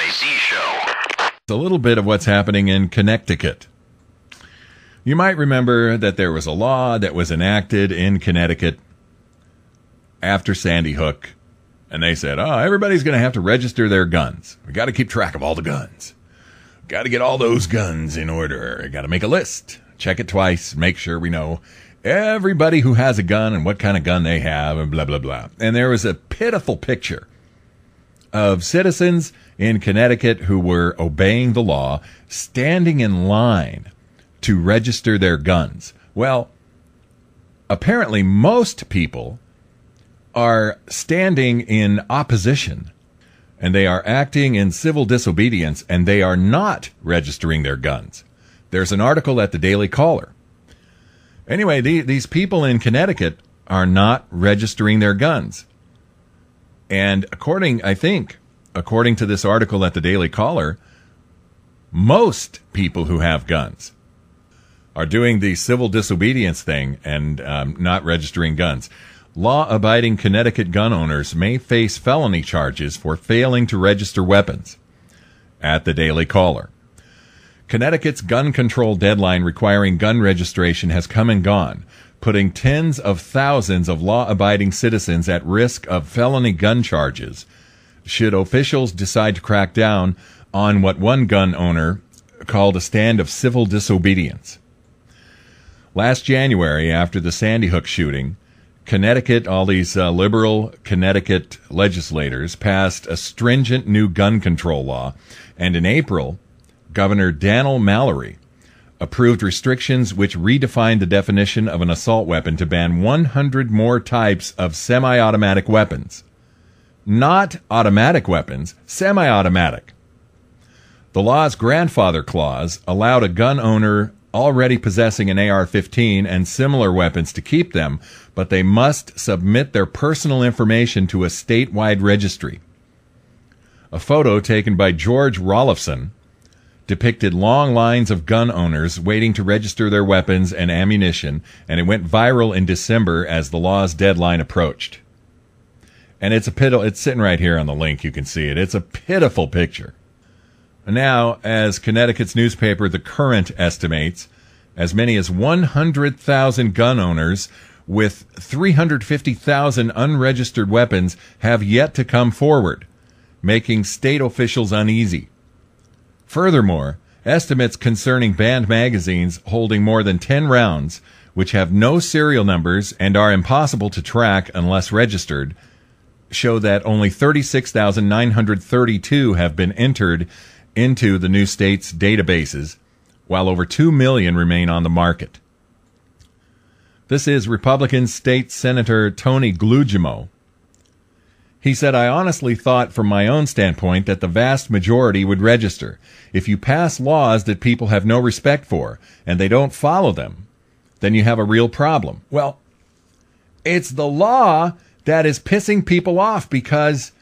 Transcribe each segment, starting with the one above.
KC Show. A little bit of what's happening in Connecticut. You might remember that there was a law that was enacted in Connecticut after Sandy Hook, and they said, everybody's going to have to register their guns. We got to keep track of all the guns. Got to get all those guns in order. Got to make a list. Check it twice. Make sure we know everybody who has a gun and what kind of gun they have and blah, blah, blah. And there was a pitiful picture of citizens in Connecticut who were obeying the law, standing in line to register their guns. Well, apparently most people are standing in opposition, and they are acting in civil disobedience, and they are not registering their guns. There's an article at the Daily Caller. Anyway, these people in Connecticut are not registering their guns. And according to this article at the Daily Caller, most people who have guns are doing the civil disobedience thing and not registering guns. Law-abiding Connecticut gun owners may face felony charges for failing to register weapons. At the Daily Caller, Connecticut's gun control deadline requiring gun registration has come and gone, putting tens of thousands of law-abiding citizens at risk of felony gun charges should officials decide to crack down on what one gun owner called a stand of civil disobedience. Last January, after the Sandy Hook shooting, Connecticut, all these liberal Connecticut legislators passed a stringent new gun control law, and in April, Governor Dannel Mallory approved restrictions which redefined the definition of an assault weapon to ban 100 more types of semi-automatic weapons. Not automatic weapons, semi-automatic. The law's grandfather clause allowed a gun owner already possessing an AR-15 and similar weapons to keep them, but they must submit their personal information to a statewide registry. A photo taken by George Rollifson depicted long lines of gun owners waiting to register their weapons and ammunition, and it went viral in December as the law's deadline approached. And it's sitting right here on the link, you can see it. It's a pitiful picture. Now, as Connecticut's newspaper The Current estimates, as many as 100,000 gun owners with 350,000 unregistered weapons have yet to come forward, making state officials uneasy. Furthermore, estimates concerning banned magazines holding more than 10 rounds, which have no serial numbers and are impossible to track unless registered, show that only 36,932 have been entered into the new state's databases, while over 2 million remain on the market. This is Republican State Senator Tony Glugimo. He said, I honestly thought from my own standpoint that the vast majority would register. If you pass laws that people have no respect for and they don't follow them, then you have a real problem. Well, it's the law that is pissing people off because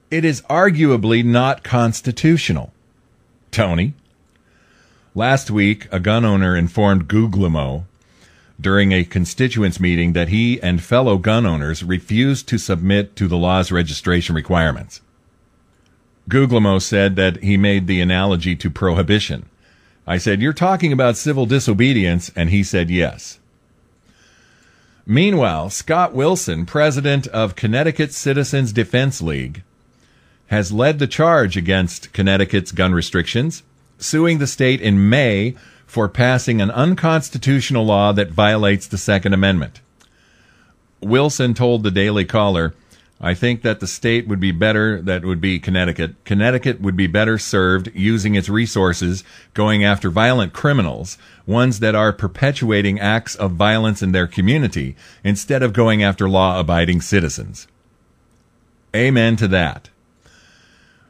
it is arguably not constitutional. Tony. Last week, a gun owner informed Guglielmo during a constituents meeting that he and fellow gun owners refused to submit to the law's registration requirements. Guglielmo said that he made the analogy to prohibition. I said, "You're talking about civil disobedience," and he said yes. Meanwhile, Scott Wilson, president of Connecticut Citizens Defense League, has led the charge against Connecticut's gun restrictions, suing the state in May for passing an unconstitutional law that violates the Second Amendment. Wilson told the Daily Caller, I think that the state would be better, that would be Connecticut. Connecticut would be better served using its resources going after violent criminals, ones that are perpetuating acts of violence in their community, instead of going after law-abiding citizens. Amen to that.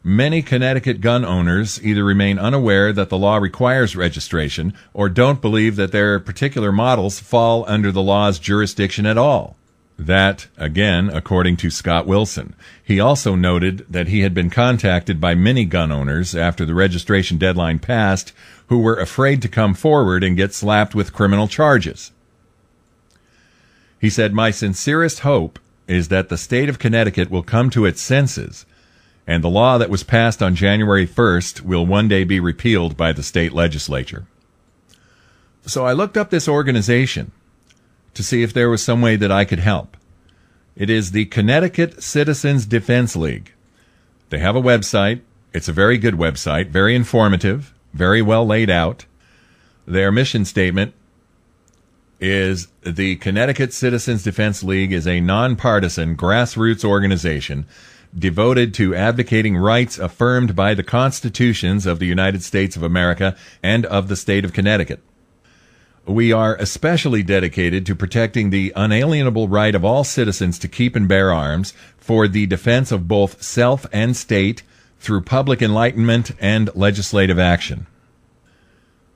Many Connecticut gun owners either remain unaware that the law requires registration or don't believe that their particular models fall under the law's jurisdiction at all. That, again, according to Scott Wilson. He also noted that he had been contacted by many gun owners after the registration deadline passed who were afraid to come forward and get slapped with criminal charges. He said, my sincerest hope is that the state of Connecticut will come to its senses And the law that was passed on January 1st will one day be repealed by the state legislature. So I looked up this organization to see if there was some way that I could help. It is the Connecticut Citizens Defense League. They have a website. It's a very good website, very informative, very well laid out. Their mission statement is the Connecticut Citizens Defense League is a nonpartisan grassroots organization devoted to advocating rights affirmed by the constitutions of the United States of America and of the state of Connecticut. We are especially dedicated to protecting the unalienable right of all citizens to keep and bear arms for the defense of both self and state through public enlightenment and legislative action.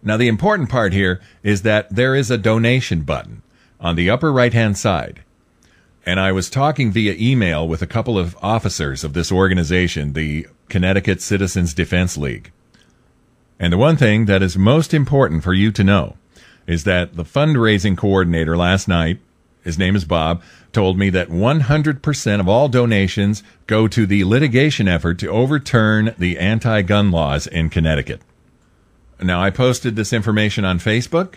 Now, the important part here is that there is a donation button on the upper right-hand side. And I was talking via email with a couple of officers of this organization, the Connecticut Citizens Defense League. And the one thing that is most important for you to know is that the fundraising coordinator last night, his name is Bob, told me that 100% of all donations go to the litigation effort to overturn the anti-gun laws in Connecticut. Now, I posted this information on Facebook,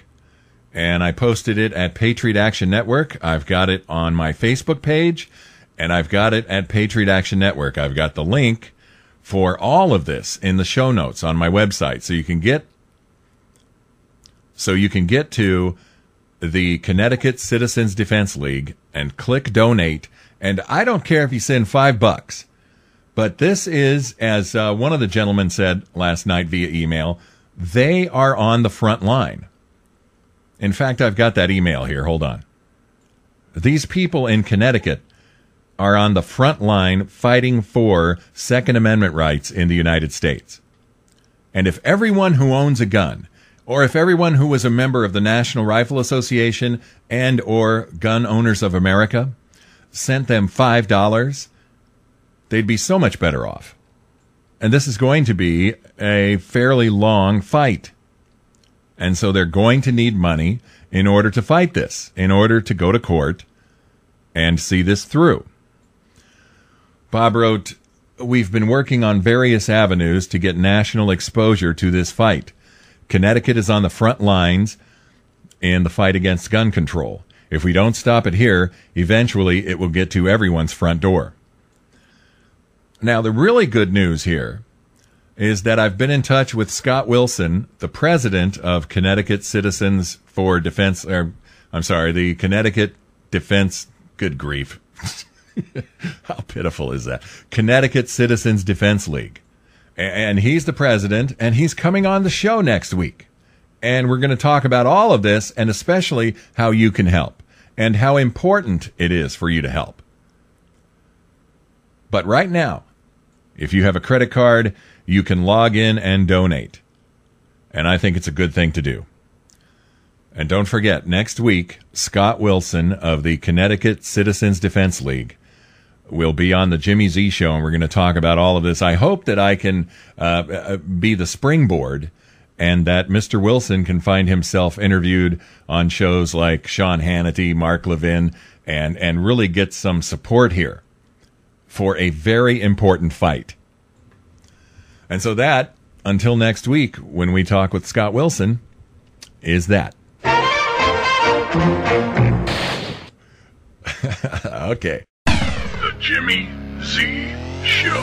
and I posted it at Patriot Action Network. I've got it on my Facebook page, and I've got it at Patriot Action Network. I've got the link for all of this in the show notes on my website, so you can get to the Connecticut Citizens Defense League and click donate. And I don't care if you send $5, but this is, as one of the gentlemen said last night via email, they are on the front line. In fact, I've got that email here. Hold on. These people in Connecticut are on the front line fighting for Second Amendment rights in the United States. And if everyone who owns a gun, or if everyone who was a member of the National Rifle Association and or Gun Owners of America sent them $5, they'd be so much better off. And this is going to be a fairly long fight. And so they're going to need money in order to fight this, in order to go to court and see this through. Bob wrote, "We've been working on various avenues to get national exposure to this fight. Connecticut is on the front lines in the fight against gun control. If we don't stop it here, eventually it will get to everyone's front door." Now, the really good news here is that I've been in touch with Scott Wilson, the president of Connecticut Citizens for Defense, the Connecticut Defense, good grief. How pitiful is that? Connecticut Citizens Defense League. And he's the president, and he's coming on the show next week. And we're going to talk about all of this, and especially how you can help, and how important it is for you to help. But right now, if you have a credit card, you can log in and donate. And I think it's a good thing to do. And don't forget, next week, Scott Wilson of the Connecticut Citizens Defense League will be on the Jimmy Z Show, and we're going to talk about all of this. I hope that I can be the springboard and that Mr. Wilson can find himself interviewed on shows like Sean Hannity, Mark Levin, and really get some support here for a very important fight. And so that, until next week, when we talk with Scott Wilson, is that. Okay. The Jimmy Z Show.